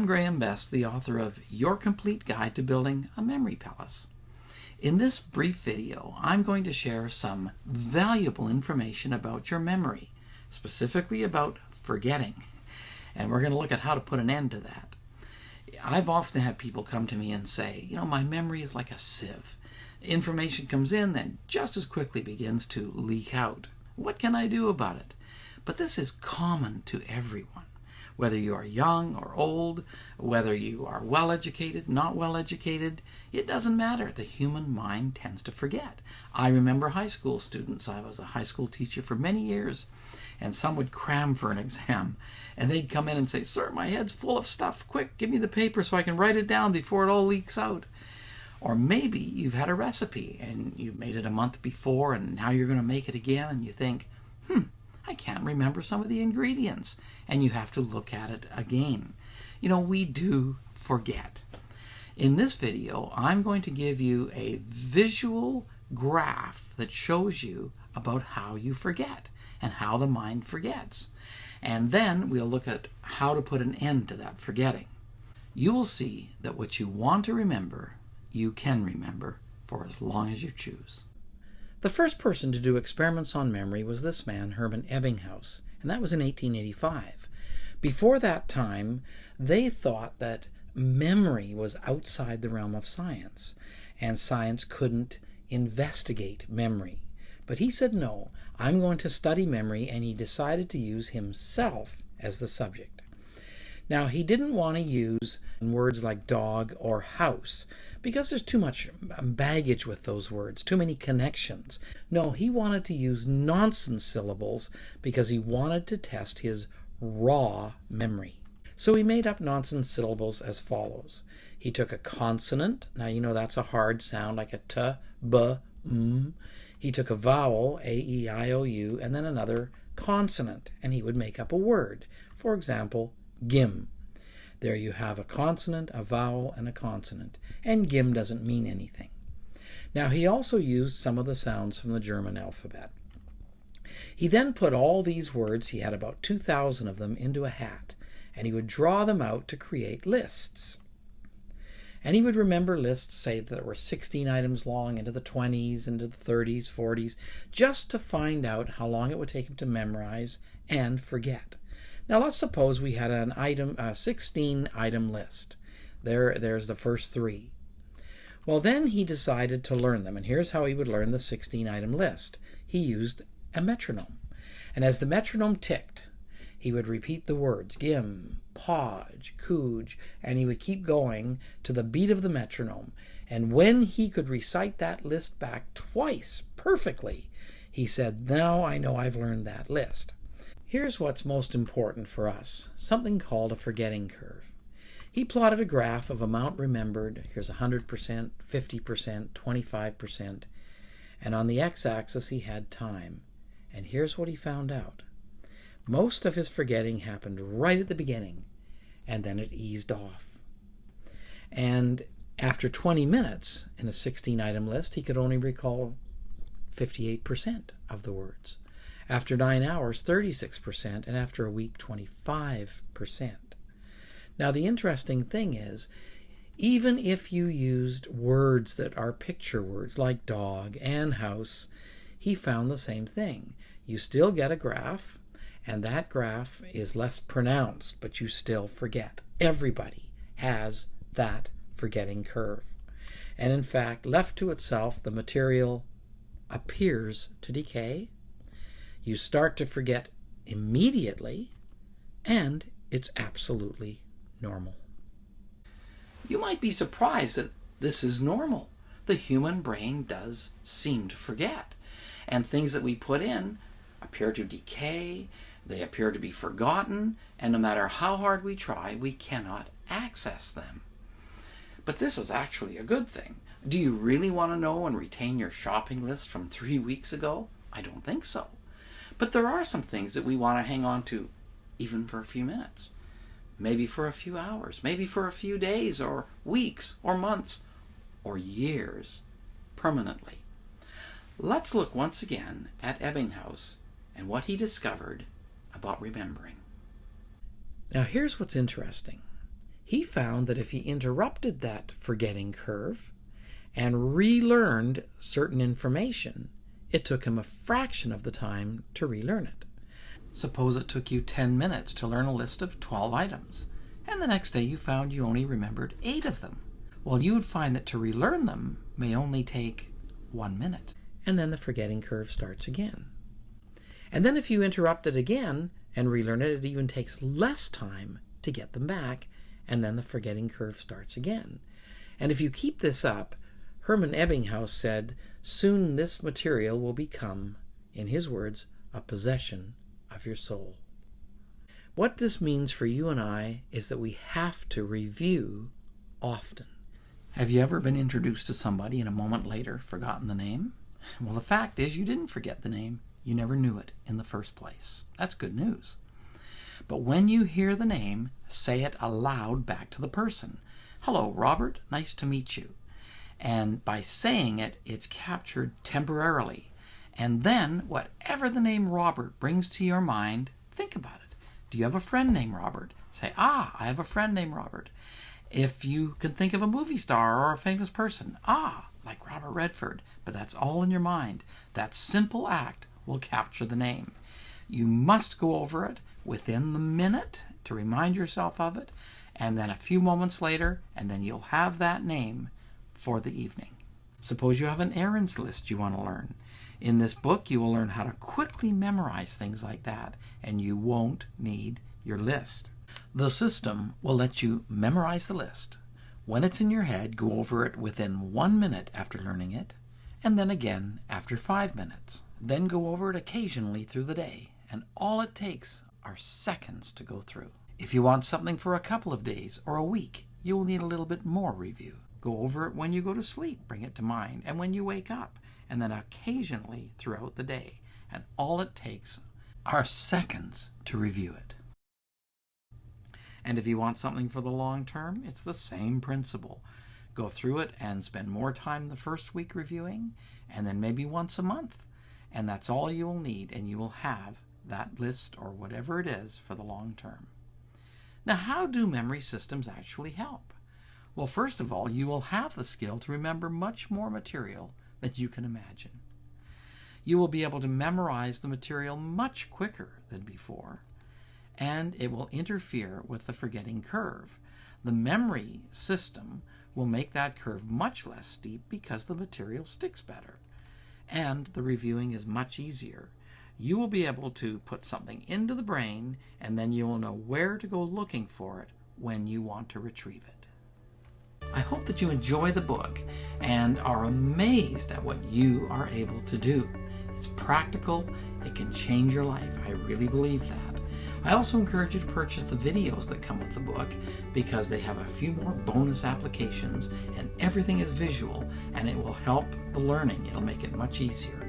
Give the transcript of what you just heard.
I'm Graham Best, the author of Your Complete Guide to Building a Memory Palace. In this brief video, I'm going to share some valuable information about your memory, specifically about forgetting. And we're going to look at how to put an end to that. I've often had people come to me and say, my memory is like a sieve. Information comes in, then just as quickly begins to leak out. What can I do about it? But this is common to everyone. Whether you are young or old, whether you are well-educated, not well-educated, it doesn't matter. The human mind tends to forget. I remember high school students. I was a high school teacher for many years, and some would cram for an exam, and they'd come in and say, "Sir, my head's full of stuff. Quick, give me the paper so I can write it down before it all leaks out." Or maybe you've had a recipe, and you've made it a month before, and now you're going to make it again, and you think, I can't remember some of the ingredients, and you have to look at it again. We do forget. In this video, I'm going to give you a visual graph that shows you about how you forget and how the mind forgets. And then we'll look at how to put an end to that forgetting. You will see that what you want to remember, you can remember for as long as you choose. The first person to do experiments on memory was this man, Epping House, and that was in 1885. Before that time, they thought that memory was outside the realm of science, and science couldn't investigate memory. But he said, no, I'm going to study memory, and he decided to use himself as the subject. Now, he didn't want to use words like dog or house because there's too much baggage with those words, too many connections. No, he wanted to use nonsense syllables because he wanted to test his raw memory. So he made up nonsense syllables as follows. He took a consonant. Now, that's a hard sound like a t, b, m. He took a vowel, a, e, I, o, u, and then another consonant, and he would make up a word. For example, gim. There you have a consonant, a vowel, and a consonant. And gim doesn't mean anything. Now, he also used some of the sounds from the German alphabet. He then put all these words, he had about 2,000 of them, into a hat, and he would draw them out to create lists. And he would remember lists, say, that were 16 items long, into the 20s, into the 30s, 40s, just to find out how long it would take him to memorize and forget. Now let's suppose we had an 16-item list. There's the first 3. Well, then he decided to learn them, and here's how he would learn the 16-item list. He used a metronome, and as the metronome ticked, he would repeat the words gim, podge, cooge, and he would keep going to the beat of the metronome. And when he could recite that list back twice perfectly, he said, "Now I know I've learned that list." Here's what's most important for us, something called a forgetting curve. He plotted a graph of amount remembered. Here's 100%, 50%, 25%, and on the x-axis he had time. And here's what he found out. Most of his forgetting happened right at the beginning, and then it eased off. And after 20 minutes in a 16-item list, he could only recall 58% of the words. After 9 hours, 36%, and after a week, 25%. Now, the interesting thing is, even if you used words that are picture words like dog and house, he found the same thing. You still get a graph, and that graph is less pronounced, but you still forget. Everybody has that forgetting curve. And in fact, left to itself, the material appears to decay. You start to forget immediately, and it's absolutely normal. You might be surprised that this is normal. The human brain does seem to forget, and things that we put in appear to decay, they appear to be forgotten, and no matter how hard we try, we cannot access them. But this is actually a good thing. Do you really want to know and retain your shopping list from 3 weeks ago? I don't think so. But there are some things that we want to hang on to even for a few minutes, maybe for a few hours, maybe for a few days or weeks or months or years permanently. Let's look once again at Epping House and what he discovered about remembering. Now here's what's interesting. He found that if he interrupted that forgetting curve and relearned certain information, it took him a fraction of the time to relearn it. Suppose it took you 10 minutes to learn a list of 12 items, and the next day you found you only remembered 8 of them. Well, you would find that to relearn them may only take 1 minute, and then the forgetting curve starts again. And then if you interrupt it again and relearn it, it even takes less time to get them back, and then the forgetting curve starts again. And if you keep this up, Epping House said, soon this material will become, in his words, a possession of your soul. What this means for you and I is that we have to review often. Have you ever been introduced to somebody and a moment later forgotten the name? Well, the fact is you didn't forget the name. You never knew it in the first place. That's good news. But when you hear the name, say it aloud back to the person. Hello, Robert. Nice to meet you. And by saying it, it's captured temporarily. And then, whatever the name Robert brings to your mind, think about it. Do you have a friend named Robert? Say, I have a friend named Robert. If you can think of a movie star or a famous person, like Robert Redford, but that's all in your mind. That simple act will capture the name. You must go over it within the minute to remind yourself of it, and then a few moments later, and then you'll have that name for the evening. Suppose you have an errands list you want to learn. In this book, you will learn how to quickly memorize things like that, and you won't need your list. The system will let you memorize the list. When it's in your head, go over it within 1 minute after learning it, and then again after 5 minutes. Then go over it occasionally through the day, and all it takes are seconds to go through. If you want something for a couple of days or a week, you will need a little bit more review. Go over it when you go to sleep, bring it to mind, and when you wake up, and then occasionally throughout the day. And all it takes are seconds to review it. And if you want something for the long term, it's the same principle. Go through it and spend more time the first week reviewing, and then maybe once a month. And that's all you will need, and you will have that list or whatever it is for the long term. Now, how do memory systems actually help? Well, first of all, you will have the skill to remember much more material than you can imagine. You will be able to memorize the material much quicker than before, and it will interfere with the forgetting curve. The memory system will make that curve much less steep because the material sticks better, and the reviewing is much easier. You will be able to put something into the brain, and then you will know where to go looking for it when you want to retrieve it. I hope that you enjoy the book and are amazed at what you are able to do. It's practical. It can change your life. I really believe that. I also encourage you to purchase the videos that come with the book because they have a few more bonus applications and everything is visual, and it will help the learning. It'll make it much easier.